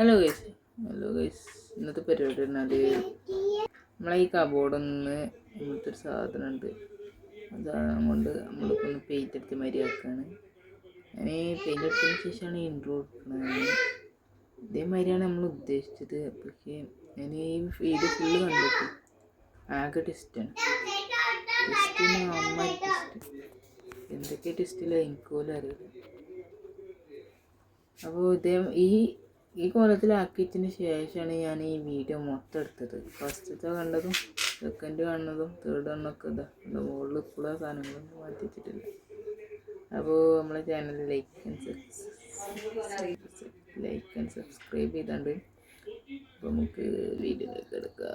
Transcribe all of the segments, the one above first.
Hello guys ഇന്നത്തെ പരിപാടി പറഞ്ഞാൽ നമ്മളെ ഈ കബോർഡൊന്ന് ഇങ്ങനത്തെ ഒരു സാധനം ഉണ്ട്. അതാണ് കൊണ്ട് നമ്മളിപ്പോൾ ഒന്ന് പെയിൻ്റ് എടുത്ത് മര്യാദക്കാണ്. ഞാൻ ഈ പെയിൻ്റ് എടുത്തതിന് ശേഷമാണ് ഇൻട്രോ കൊടുക്കുന്നത്. ഇതേമാതിരിയാണ് നമ്മൾ ഉദ്ദേശിച്ചത്. പക്ഷേ ഞാൻ ഈ വീഡിയോ ഫുള്ള് കണ്ടിട്ട് ആകെ ടെസ്റ്റാണ്. ടെസ്റ്റിന് അമ്മ ടെസ്റ്റ് എന്തൊക്കെ ടെസ്റ്റില്ല എനിക്ക് പോലും അറിയില്ല. അപ്പോൾ ഈ കോലത്തിലാക്കിയതിന് ശേഷമാണ് ഞാൻ ഈ വീഡിയോ മൊത്തം എടുത്തത്. ഫസ്റ്റത്തെ കണ്ടതും സെക്കൻഡ് കാണുന്നതും തേർഡ് കണ്ണൊക്കെ ഇതാ മുകളിൽ ഇപ്പോഴും സാധനങ്ങളൊന്നും മാറ്റി വെച്ചിട്ടില്ല. അപ്പോൾ നമ്മളെ ചാനൽ ലൈക്ക് ആൻഡ് സബ്സ്ക്രൈബ് ചെയ്താണ്ട് അപ്പോൾ നമുക്ക് വീഡിയോയിലേക്ക് എടുക്കാം.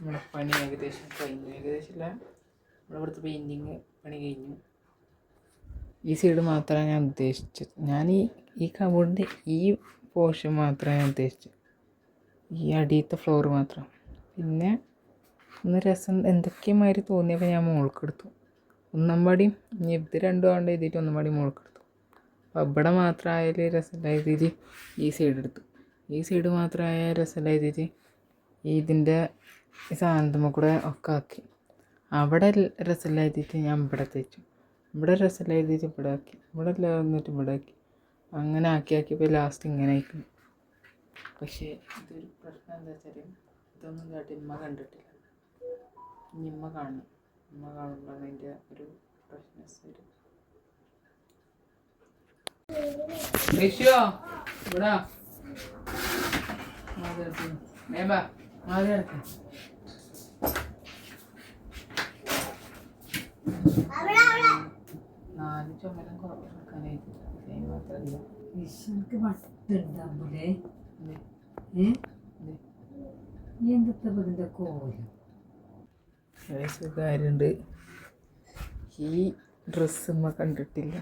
നമ്മുടെ പണി ഏകദേശം കഴിഞ്ഞു. ഏകദേശമില്ല, നമ്മുടെ ഇവിടുത്തെ പെയിൻറ്റിങ് പണി കഴിഞ്ഞു. ഈ സൈഡ് മാത്രമാണ് ഞാൻ ഉദ്ദേശിച്ചത്. ഞാൻ ഈ കബോർഡിൻ്റെ ഈ പോർഷൻ മാത്രമേ ഞാൻ ഉദ്ദേശിച്ചത്, ഈ അടിയത്തെ ഫ്ലോർ മാത്രം. പിന്നെ ഒന്ന് രസം എന്തൊക്കെയുമാതിരി തോന്നിയപ്പോൾ ഞാൻ മുകൾക്കെടുത്തു. ഒന്നമ്പാടിയും ഇനി ഇത് രണ്ടും ആണ്ട് എഴുതിയിട്ട് ഒന്നമ്പാടി മുകൾക്കെടുത്തു. അപ്പോൾ ഇവിടെ മാത്രമായാലും രസമില്ല എഴുതിയിട്ട് ഈ സൈഡ് എടുത്തു. ഈ സൈഡ് മാത്രമായ രസമില്ല എഴുതിയിട്ട് ഇതിൻ്റെ ഈ സാധനത്തുമ്പോൾ കൂടെ ഒക്കെ ആക്കി. അവിടെ രസമില്ല എഴുതിയിട്ട് ഞാൻ ഇവിടെ തേച്ചു. ഇവിടെ രസമില്ല എഴുതിയിട്ട് ഇവിടെ ആക്കി. ഇവിടെ എല്ലാം വന്നിട്ട് ഇവിടെ ആക്കി. അങ്ങനെ ആക്കിയപ്പോൾ ലാസ്റ്റ് ഇങ്ങനെ ആയിരിക്കും. പക്ഷേ ഇതൊരു പ്രശ്നം എന്താ വെച്ചാൽ ഇതൊന്നും കേട്ട് ഇമ്മ കണ്ടിട്ടില്ല. ഇനി ഇമ്മ കാണണം. ഇമ്മ കാണുമ്പോഴാണ് അതിൻ്റെ ഒരു പ്രശ്നം വരും. ഇവിടെ നാല് ചുമരം കുറക്കാനായിട്ട് മാത്രമല്ല കാര്യമുണ്ട്. ഈ ഡ്രസ്സ് കണ്ടിട്ടില്ല.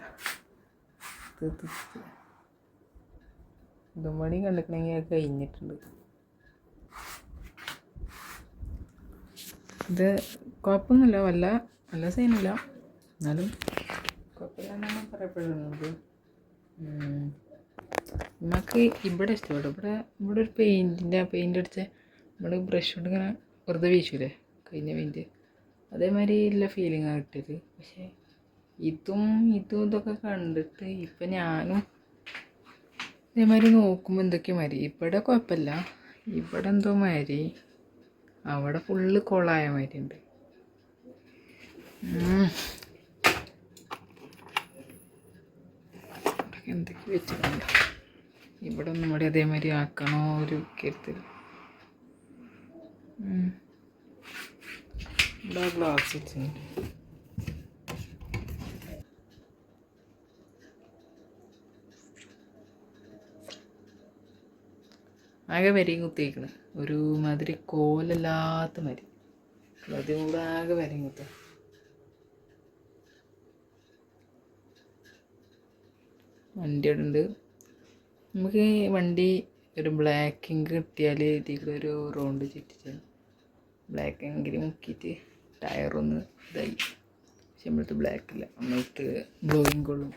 ഇതുമണി കണ്ടിട്ടുണ്ടെങ്കിൽ കഴിഞ്ഞിട്ടുണ്ട്. ഇത് കുഴപ്പമൊന്നുമില്ല, നല്ല സൈനില്ല, എന്നാലും കുഴപ്പമില്ലെന്നാണ് പറയപ്പെടുന്നത്. നമുക്ക് ഇവിടെ ഇഷ്ടപ്പെട്ടു. ഇവിടെ ഒരു പെയിൻ്റ് അടിച്ച നമ്മൾ ബ്രഷ് കൊണ്ട് ഇങ്ങനെ വെറുതെ വീശൂലേ കഴിഞ്ഞ പെയിൻറ്റ്, അതേമാതിരി ഉള്ള ഫീലിംഗാണ് കിട്ടിയത്. പക്ഷേ ഇതും ഇതൊക്കെ കണ്ടിട്ട് ഇപ്പം ഞാനും ഇതേമാതിരി നോക്കുമ്പോൾ എന്തൊക്കെയോ മാതിരി. ഇവിടെ കുഴപ്പമില്ല, ഇവിടെ എന്തോ മാതിരി, അവിടെ ഫുള്ള് കൊളായ മാതിരി ഉണ്ട്. എന്തൊക്കെ വെച്ചിട്ടുണ്ട്. ഇവിടെ ഒന്നും കൂടി അതേമാതിരി ആക്കണോ ഒരു കരുതൽ. ഇവിടെ ഗ്ലാസ് വെച്ചിട്ടുണ്ട്. ആകെ വരയും കുത്തിയേക്കണ് ഒരു മാതിരി കോലല്ലാത്ത മരി. അതും കൂടെ ആകെ വരയും കുത്ത. വണ്ടി അവിടെ ഉണ്ട്. നമുക്ക് വണ്ടി ഒരു ബ്ലാക്കിങ് കിട്ടിയാൽ ഇതിൽ ഒരു റൗണ്ട് ചുറ്റിച്ച് ബ്ലാക്ക് എങ്കിലും മുക്കിയിട്ട് ടയറൊന്ന് ഇതായി. പക്ഷെ നമ്മളടുത്ത് ബ്ലാക്കില്ല, നമ്മളടുത്ത് ബ്ലോയിങ് കൊള്ളും.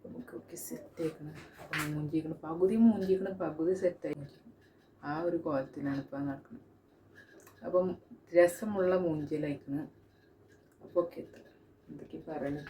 നമുക്കൊക്കെ സെറ്റ് ആക്കണം. അപ്പം മൂഞ്ചിക്കണം പകുതി സെറ്റായി. ആ ഒരു കോലത്തിലാണ് ഇപ്പം നടക്കുന്നത്. അപ്പം രസമുള്ള മൂഞ്ചിലായിക്കണം. അപ്പോൾ ഓക്കെ, എന്തൊക്കെ പറയണം.